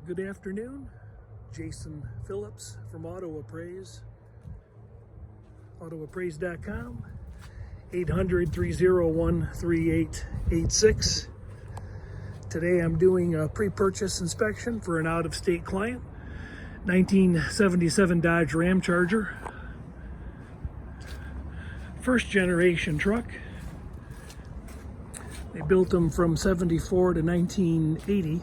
Good afternoon, Jason Phillips from autoappraise.com, 800-301-3886. Today I'm doing a pre-purchase inspection for an out-of-state client, 1977 Dodge Ramcharger, first generation truck. They built them from 74 to 1980.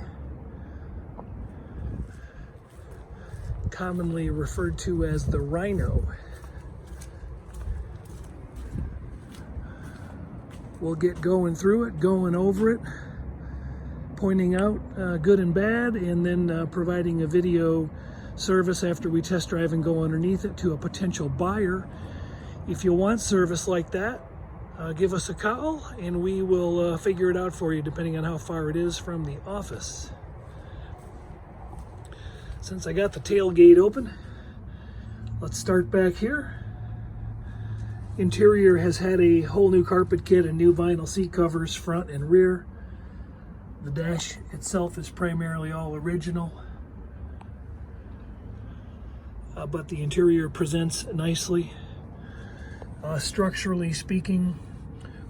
Commonly referred to as the Rhino. We'll get going through it, going over it, pointing out good and bad, and then providing a video service after we test drive and go underneath it to a potential buyer. If you want service like that, give us a call and we will figure it out for you depending on how far it is from the office. Since I got the tailgate open, let's start back here. Interior has had a whole new carpet kit and new vinyl seat covers front and rear. The dash itself is primarily all original, but the interior presents nicely. Structurally speaking,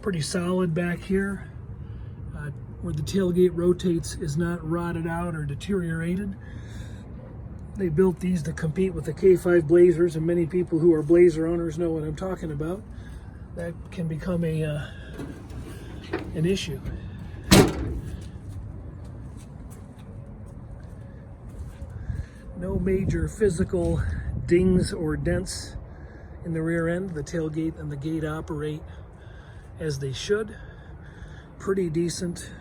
pretty solid back here. Where the tailgate rotates is not rotted out or deteriorated. They built these to compete with the K5 Blazers, and many people who are Blazer owners know what I'm talking about. That can become an issue. No major physical dings or dents in the rear end. The tailgate and the gate operate as they should. Pretty decent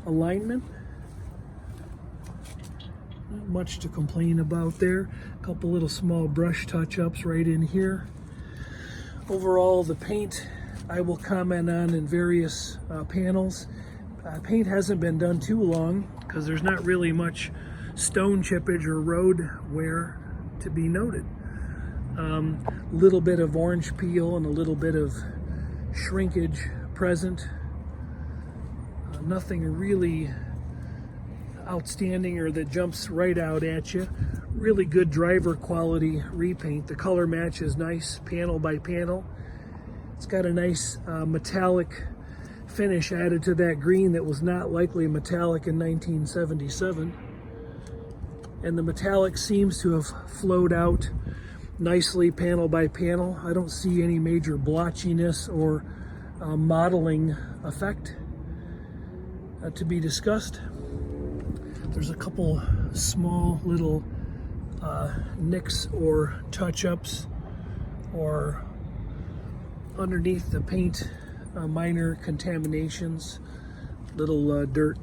alignment. Not much to complain about there. A couple little small brush touch-ups right in here. Overall, the paint I will comment on in various panels. Paint hasn't been done too long because there's not really much stone chippage or road wear to be noted. Little bit of orange peel and a little bit of shrinkage present. Nothing really outstanding or that jumps right out at you. Really good driver quality repaint. The color match is nice, panel by panel. It's got a nice metallic finish added to that green that was not likely metallic in 1977. And the metallic seems to have flowed out nicely panel by panel. I don't see any major blotchiness or modeling effect to be discussed. There's a couple small little nicks or touch-ups or underneath the paint, minor contaminations, little dirt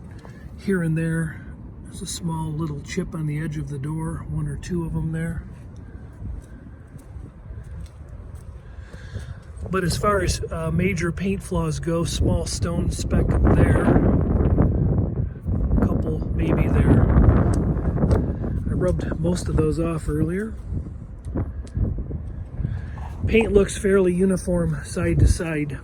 here and there. There's a small little chip on the edge of the door, one or two of them there. But as far as major paint flaws go, small stone speck there. Maybe there. I rubbed most of those off earlier. Paint looks fairly uniform side to side.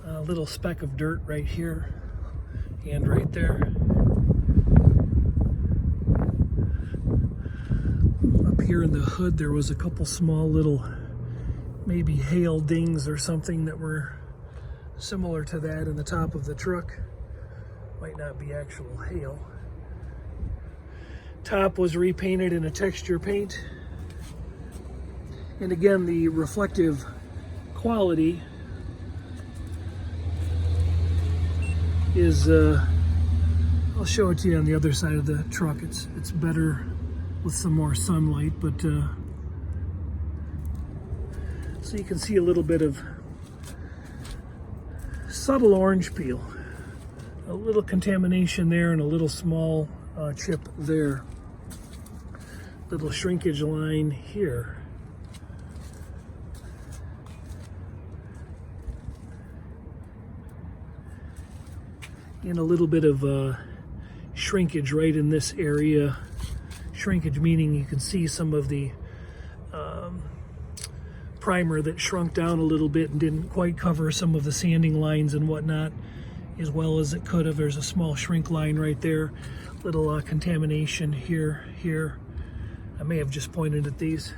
A little speck of dirt right here and right there. Up here in the hood there was a couple small little maybe hail dings or something that were similar to that in the top of the truck. Might not be actual hail. Top was repainted in a texture paint. And again, the reflective quality is, I'll show it to you on the other side of the truck. It's better with some more sunlight, but so you can see a little bit of subtle orange peel. A little contamination there and a little small chip there. Little shrinkage line here. And a little bit of shrinkage right in this area. Shrinkage meaning you can see some of the primer that shrunk down a little bit and didn't quite cover some of the sanding lines and whatnot as well as it could have. There's a small shrink line right there, little contamination here. I may have just pointed at these.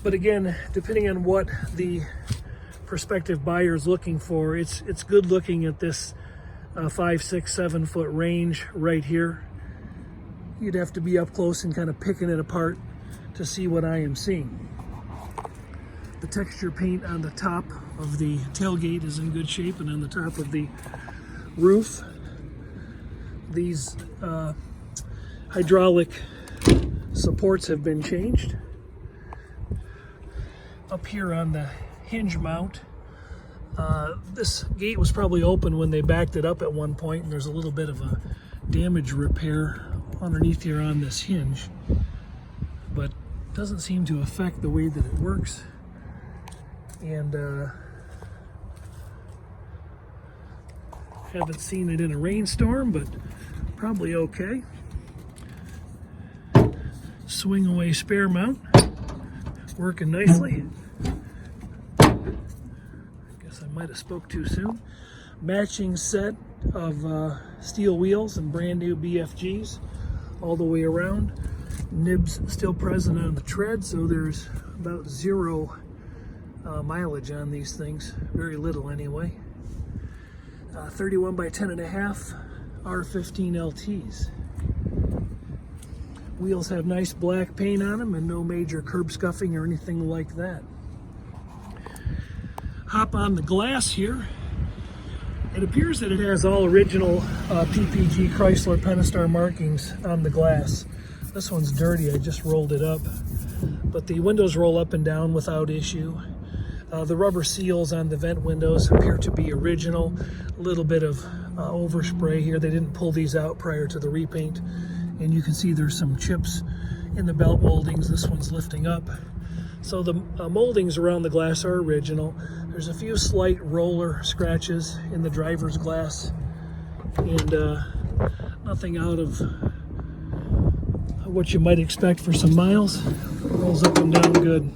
But again, depending on what the prospective buyer is looking for, it's good looking at this 5, 6, 7 foot range right here. You'd have to be up close and kind of picking it apart to see what I am seeing. The texture paint on the top of the tailgate is in good shape, and on the top of the roof, these hydraulic supports have been changed. Up here on the hinge mount, this gate was probably open when they backed it up at one point, and there's a little bit of a damage repair underneath here on this hinge, but doesn't seem to affect the way that it works. And haven't seen it in a rainstorm, but probably okay. Swing away spare mount, working nicely. Guess I might have spoke too soon. Matching set of steel wheels and brand new BFGs all the way around. Nibs still present on the tread, so there's about 0 mileage on these things, very little anyway. 31 by 10.5 R15 LTs. Wheels have nice black paint on them and no major curb scuffing or anything like that. Hop on the glass here. It appears that it has all original PPG Chrysler Pentastar markings on the glass. This one's dirty, I just rolled it up. But the windows roll up and down without issue. The rubber seals on the vent windows appear to be original. A little bit of overspray here. They didn't pull these out prior to the repaint. And you can see there's some chips in the belt moldings. This one's lifting up. So the moldings around the glass are original. There's a few slight roller scratches in the driver's glass. And nothing out of what you might expect for some miles. Rolls up and down good.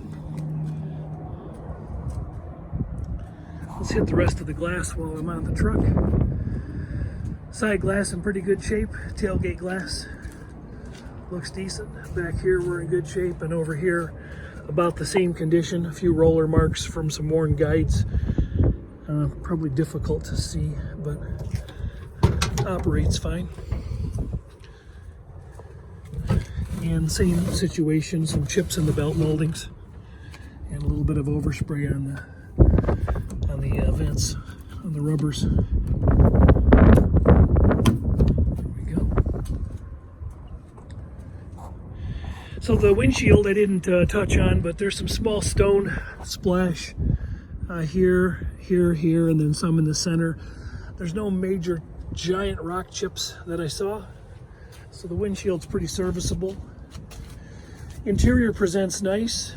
Let's hit the rest of the glass while I'm on the truck. Side glass in pretty good shape. Tailgate glass looks decent. Back here we're in good shape, and over here about the same condition. A few roller marks from some worn guides. Probably difficult to see, but operates fine. And same situation, some chips in the belt moldings and a little bit of overspray on the vents, on the rubbers. There we go. So the windshield I didn't touch on, but there's some small stone splash here, and then some in the center. There's no major giant rock chips that I saw, so the windshield's pretty serviceable. Interior presents nice.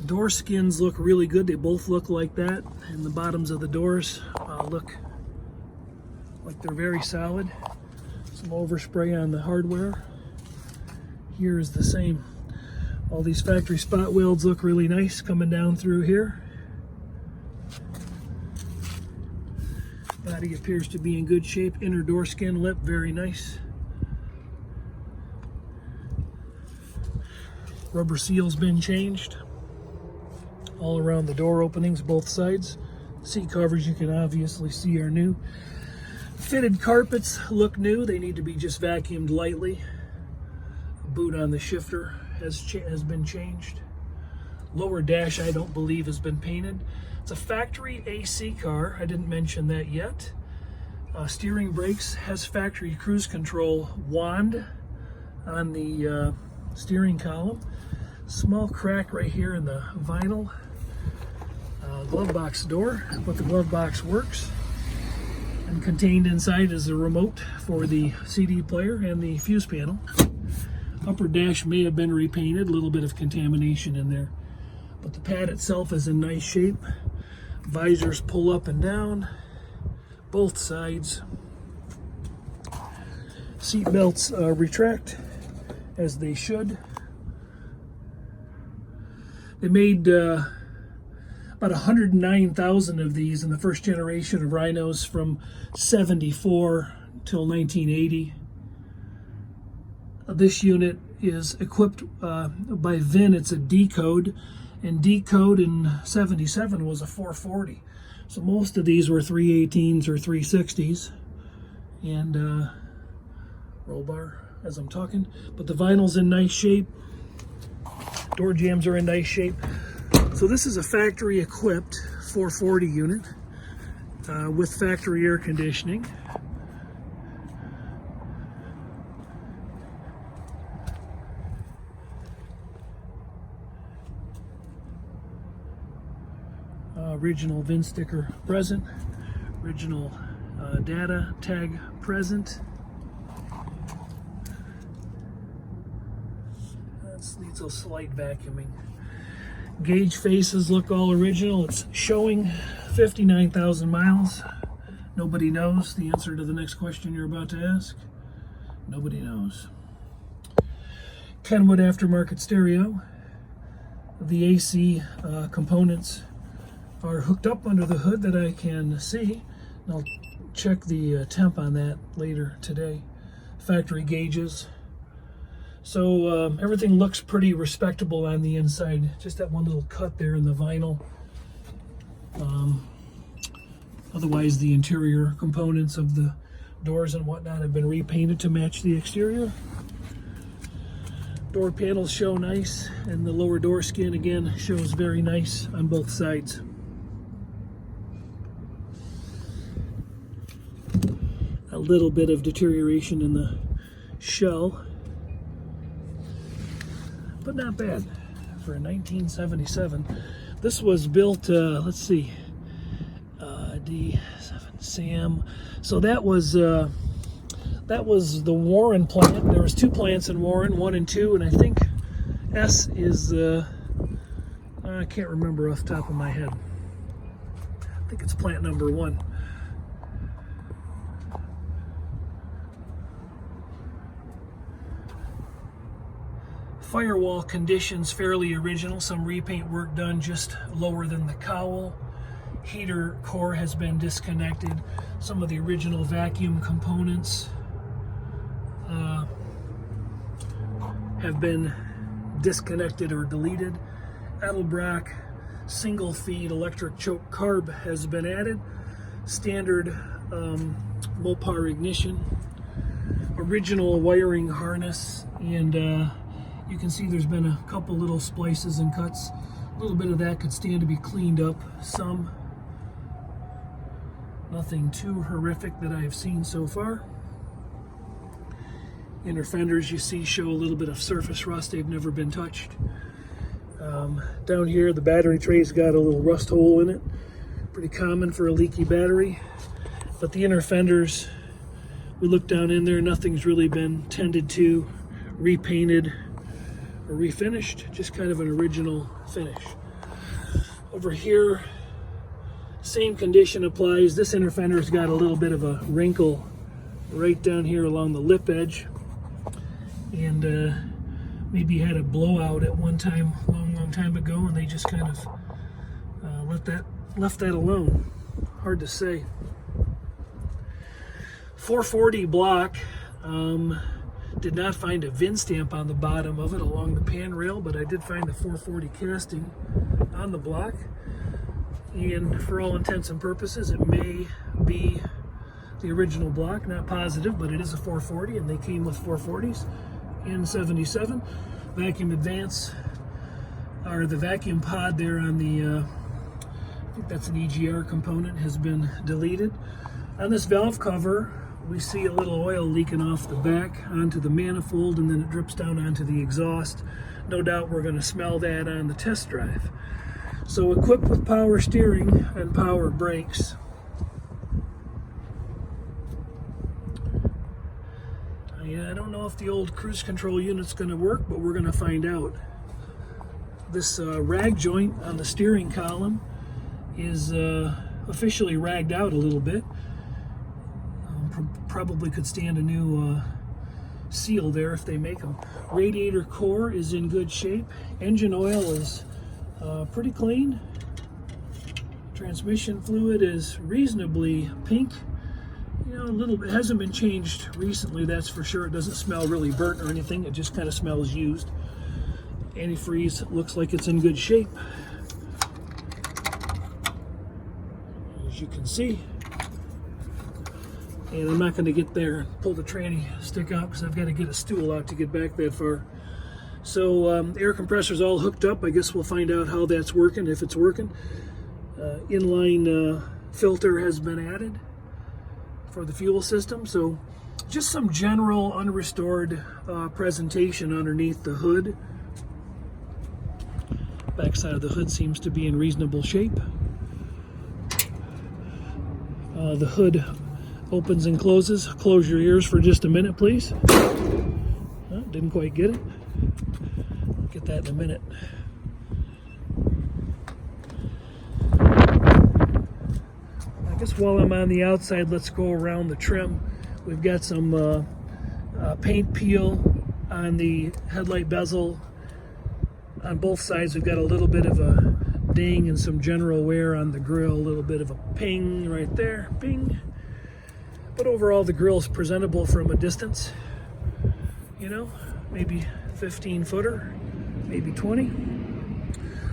Door skins look really good. They both look like that, and the bottoms of the doors look like they're very solid. Some overspray on the hardware. Here is the same. All these factory spot welds look really nice coming down through here. Body appears to be in good shape. Inner door skin lip, very nice. Rubber seal's been changed all around the door openings, both sides. Seat covers you can obviously see are new. Fitted carpets look new. They need to be just vacuumed lightly. A boot on the shifter has been changed. Lower dash I don't believe has been painted. It's a factory AC car. I didn't mention that yet. Steering brakes has factory cruise control wand on the steering column. Small crack right here in the vinyl. Glove box door, but the glove box works. And contained inside is a remote for the CD player and the fuse panel. Upper dash may have been repainted, a little bit of contamination in there. But the pad itself is in nice shape. Visors pull up and down, both sides. Seat belts retract as they should. They made about 109,000 of these in the first generation of Rhinos from 74 till 1980. This unit is equipped by VIN. It's a D code, and D code in 77 was a 440. So most of these were 318s or 360s, and roll bar as I'm talking. But the vinyl's in nice shape. Door jambs are in nice shape. So this is a factory equipped 440 unit with factory air conditioning. Original VIN sticker present, original data tag present. That needs a slight vacuuming. Gauge faces look all original. It's showing 59,000 miles. Nobody knows the answer to the next question you're about to ask. Nobody knows. Kenwood aftermarket stereo. The AC components are hooked up under the hood that I can see. And I'll check the temp on that later today. Factory gauges. So everything looks pretty respectable on the inside. Just that one little cut there in the vinyl. Otherwise, the interior components of the doors and whatnot have been repainted to match the exterior. Door panels show nice, and the lower door skin again shows very nice on both sides. A little bit of deterioration in the shell, but not bad for a 1977. This was built, let's see, D7 Sam. So that was the Warren plant. There was two plants in Warren, 1 and 2, and I think S is, I can't remember off the top of my head. I think it's plant number 1. Firewall conditions fairly original. Some repaint work done just lower than the cowl. Heater core has been disconnected. Some of the original vacuum components have been disconnected or deleted. Edelbrock single feed electric choke carb has been added. Standard Mopar ignition. Original wiring harness, and you can see there's been a couple little splices and cuts. A little bit of that could stand to be cleaned up some. Nothing too horrific that I've seen so far. Inner fenders you see show a little bit of surface rust. They've never been touched. Down here the battery tray's got a little rust hole in it. Pretty common for a leaky battery. But the inner fenders, we look down in there, nothing's really been tended to, repainted, or refinished. Just kind of an original finish. Over here, same condition applies. This inner fender's got a little bit of a wrinkle right down here along the lip edge, and maybe had a blowout at one time, long time ago, and they just kind of left that alone. Hard to say. 440 block. Did not find a VIN stamp on the bottom of it along the pan rail, but I did find the 440 casting on the block. And for all intents and purposes, it may be the original block. Not positive, but it is a 440, and they came with 440s in 77. Vacuum advance, or the vacuum pod there on the, I think that's an EGR component, has been deleted. On this valve cover, we see a little oil leaking off the back onto the manifold, and then it drips down onto the exhaust. No doubt we're going to smell that on the test drive. So equipped with power steering and power brakes. I don't know if the old cruise control unit's going to work, but we're going to find out. This rag joint on the steering column is officially ragged out a little bit. Probably could stand a new seal there if they make them. Radiator core is in good shape. Engine oil is Pretty clean. Transmission fluid is reasonably pink. You know, a little bit, hasn't been changed recently, that's for sure. It doesn't smell really burnt or anything. It just kind of smells used. Antifreeze looks like it's in good shape, as you can see. And I'm not going to get there and pull the tranny stick out because I've got to get a stool out to get back that far. So air compressor's all hooked up. I guess we'll find out how that's working, if it's working. Inline filter has been added for the fuel system. So just some general unrestored presentation underneath the hood. Backside of the hood seems to be in reasonable shape. The hood opens and closes. Close your ears for just a minute, please. Oh, didn't quite get it. Get that in a minute. I guess while I'm on the outside, let's go around the trim. We've got some paint peel on the headlight bezel. On both sides, we've got a little bit of a ding and some general wear on the grill. A little bit of a ping right there, ping. But overall, the grill's presentable from a distance. You know, maybe 15-footer, maybe 20.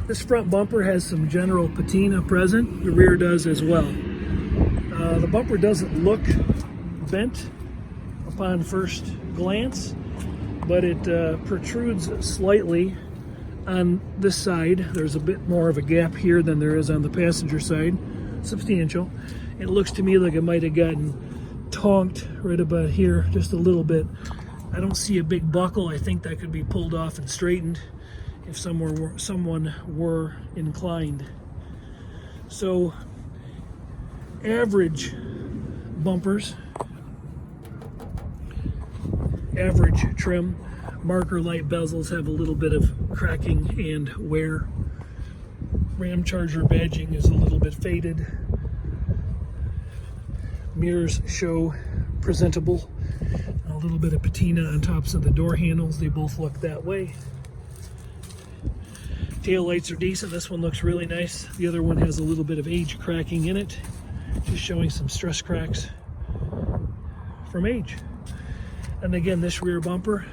This front bumper has some general patina present. The rear does as well. The bumper doesn't look bent upon first glance, but it protrudes slightly on this side. There's a bit more of a gap here than there is on the passenger side. Substantial. It looks to me like it might have gotten tonked right about here just a little bit. I don't see a big buckle. I think that could be pulled off and straightened if someone were inclined. So average bumpers, average trim, marker light bezels have a little bit of cracking and wear. Ramcharger badging is a little bit faded. Mirrors show presentable. A little bit of patina on tops of the door handles. They both look that way. Tail lights are decent. This one looks really nice. The other one has a little bit of age cracking in it, just showing some stress cracks from age. And again, this rear bumper,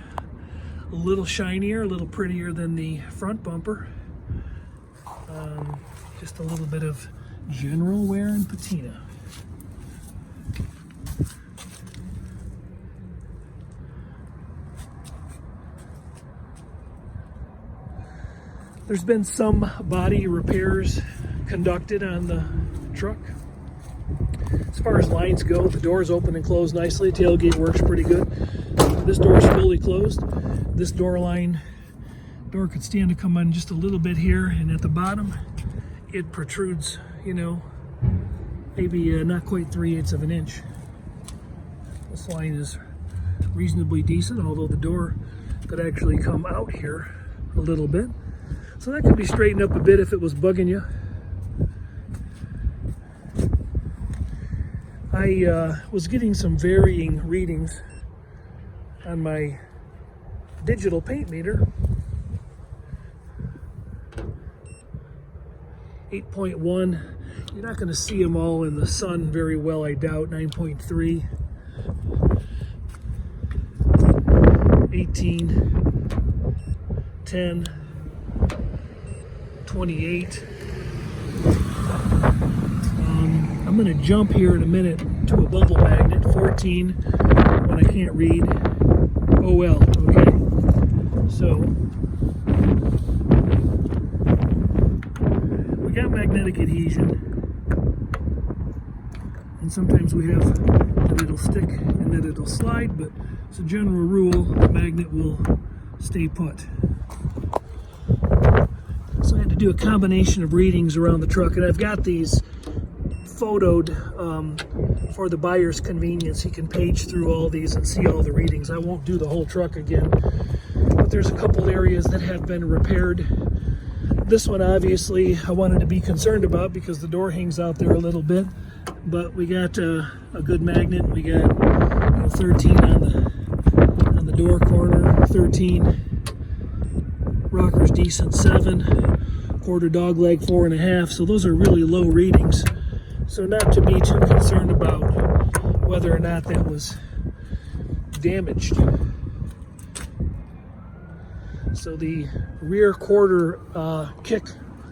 a little shinier, a little prettier than the front bumper. Just a little bit of general wear and patina. There's been some body repairs conducted on the truck. As far as lines go, the doors open and close nicely. Tailgate works pretty good. This door is fully closed. This door could stand to come on just a little bit here, and at the bottom it protrudes, you know, maybe not quite 3/8 of an inch. This line is reasonably decent, although the door could actually come out here a little bit. So that could be straightened up a bit if it was bugging you. I was getting some varying readings on my digital paint meter. 8.1. You're not going to see them all in the sun very well, I doubt. 9.3. 18. 10. 28. I'm going to jump here in a minute to a bubble magnet. 14 when I can't read. Oh well, okay. So we got magnetic adhesion, and sometimes we have that it'll stick and that it'll slide, but as a general rule, the magnet will stay put. So I had to do a combination of readings around the truck, and I've got these photoed for the buyer's convenience. He can page through all these and see all the readings. I won't do the whole truck again, but there's a couple areas that have been repaired. This one, obviously, I wanted to be concerned about because the door hangs out there a little bit, but we got a good magnet. We got 13 on the door corner, 13. Rocker's decent, 7. quarter dog leg 4.5. So those are really low readings. So not to be too concerned about whether or not that was damaged. So the rear quarter kick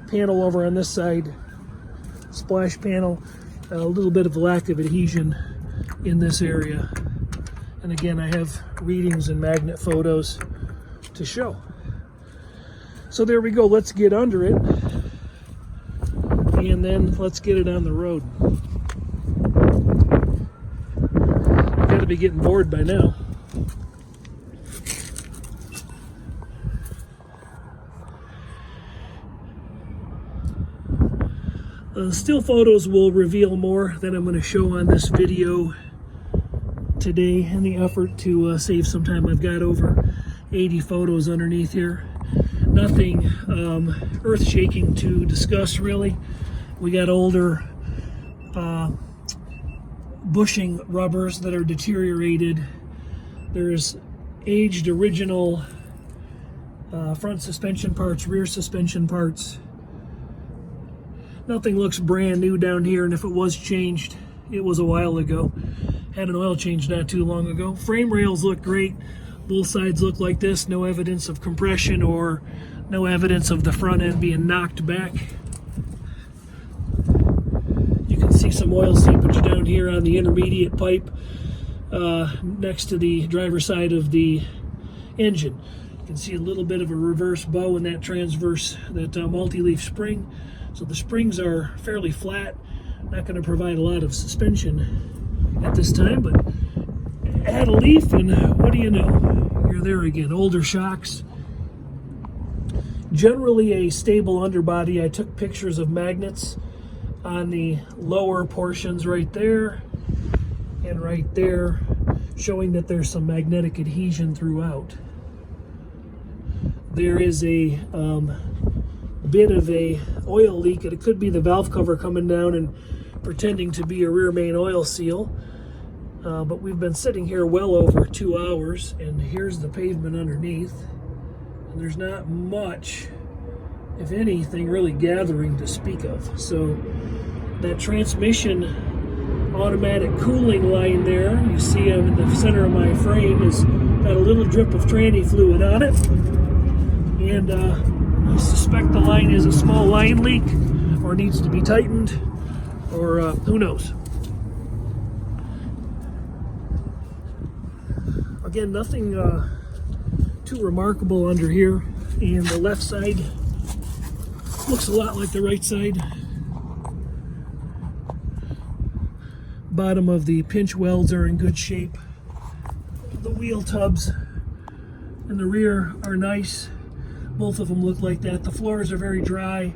panel over on this side, splash panel, a little bit of lack of adhesion in this area. And again, I have readings and magnet photos to show. So there we go. Let's get under it, and then let's get it on the road. I've got to be getting bored by now. Still photos will reveal more than I'm going to show on this video today in the effort to save some time. I've got over 80 photos underneath here. Nothing earth-shaking to discuss, really. We got older bushing rubbers that are deteriorated. There's aged original front suspension parts, rear suspension parts. Nothing looks brand new down here, and if it was changed, it was a while ago. Had an oil change not too long ago. Frame rails look great. Both sides look like this. No evidence of compression or no evidence of the front end being knocked back. You can see some oil seepage down here on the intermediate pipe next to the driver's side of the engine. You can see a little bit of a reverse bow in that transverse, that multi-leaf spring. So the springs are fairly flat. Not going to provide a lot of suspension at this time, but add a leaf and what do you know? You're there again. Older shocks. Generally a stable underbody. I took pictures of magnets on the lower portions right there and right there, showing that there's some magnetic adhesion throughout. There is a bit of a oil leak, and it could be the valve cover coming down and pretending to be a rear main oil seal. But we've been sitting here well over 2 hours, and here's the pavement underneath. And there's not much, if anything, really gathering to speak of. So that transmission automatic cooling line there, you see in the center of my frame, has got a little drip of tranny fluid on it. And I suspect the line is a small line leak, or needs to be tightened, or who knows. Again, nothing too remarkable under here, and the left side looks a lot like the right side. Bottom of the pinch welds are in good shape. The wheel tubs in the rear are nice. Both of them look like that. The floors are very dry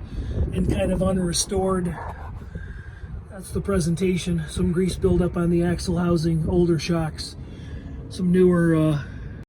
and kind of unrestored. That's the presentation. Some grease buildup on the axle housing, older shocks, some newer